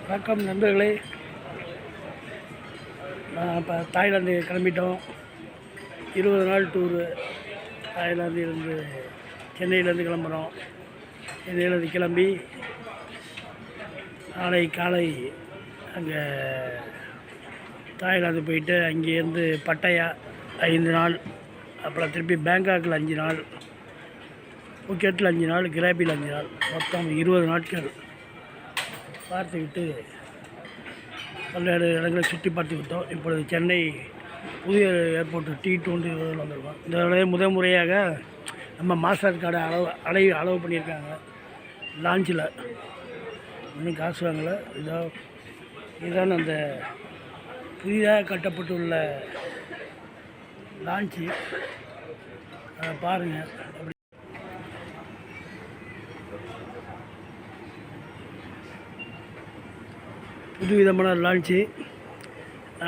வணக்கம் நண்பர்களே. நான் இப்போ தாய்லாந்து கிளம்பிட்டோம். 20 நாள் டூரு. தாய்லாந்திலிருந்து சென்னையிலேருந்து கிளம்புறோம். சென்னையிலேருந்து கிளம்பி நாளை காலை அங்கே தாய்லாந்து போயிட்டு அங்கேருந்து பட்டாயா 5 நாள், அப்புறம் திருப்பி பேங்காக்கில் 5 நாள், புக்கெட்டில் 5 நாள், கிராபியில் 5 நாள், மொத்தம் 20 நாட்கள் பார்த்துக்கிட்டு பல்வேறு இடங்களை சுற்றி பார்த்துக்கிட்டோம். இப்பொழுது சென்னை புதிய ஏர்போர்ட் T20 வந்திருக்கோம். இந்த தடவை முதல் முறையாக நம்ம மாஸ்டர் கார்டை அளவு பண்ணியிருக்காங்க லான்ச்சில். இன்னும் காசு வாங்கலை. இதுதான் அந்த புதிதாக கட்டப்பட்டுள்ள லான்ச்சு. அதை பாருங்கள். புது விதமான லான்ச்சு.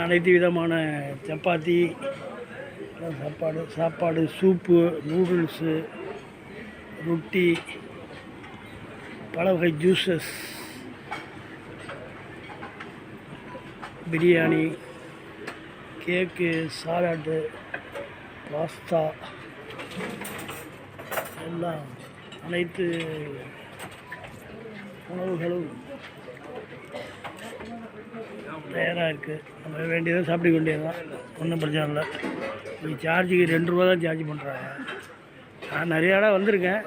அனைத்து விதமான சப்பாத்தி, சாப்பாடு, சூப்பு, நூடுல்ஸு, ரொட்டி, பல வகை ஜூஸஸ், பிரியாணி, கேக்கு, சாலாடு, பாஸ்தா, எல்லாம் அனைத்து உணவுகளும் தயாராக இருக்குது. நம்ம வேண்டியதை சாப்பிட வேண்டியது தான், ஒன்றும் பிரச்சனை இல்லை. இங்கே சார்ஜுக்கு 2 ரூபா தான் சார்ஜ் பண்ணுறாங்க. நான் நிறைய இடம் வந்திருக்கேன்.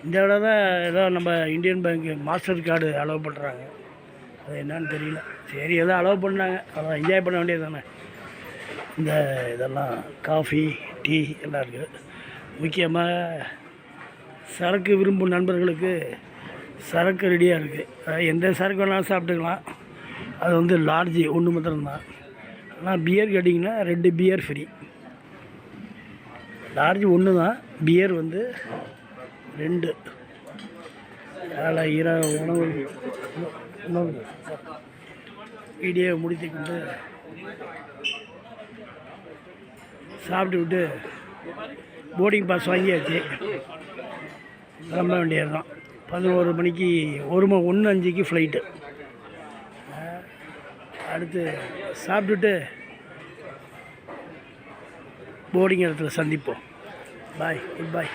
இந்த இடம் தான் ஏதோ நம்ம Indian bank master card allow பண்ணுறாங்க. அது என்னன்னு தெரியல. சரி, ஏதோ அலோவ் பண்ணாங்க, அதான் என்ஜாய் பண்ண வேண்டியது தானே. இந்த இதெல்லாம் காஃபி, டீ எல்லாம் இருக்குது. முக்கியமாக சரக்கு விரும்பும் நண்பர்களுக்கு சரக்கு ரெடியாக இருக்குது. அதாவது எந்த சரக்கு வேணாலும் சாப்பிட்டுக்கலாம். அது வந்து லார்ஜ் 1 மாத்திரம்தான். ஆனால் பியர் கேட்டிங்கன்னா 2 பியர் ஃப்ரீ. லார்ஜ் 1 தான், பியர் வந்து 2. அதில் உணவு வீடியோ முடித்து கொண்டு சாப்பிட்டு விட்டு போர்டிங் பாஸ் வாங்கியாச்சு. கிளம்ப வேண்டியது தான். 11 மணிக்கு 1:05க்கு ஃப்ளைட்டு. அடுத்து சாப்பிட்டுட்டு போர்டிங் இடத்துல சந்திப்போம். பாய், குட் பாய்.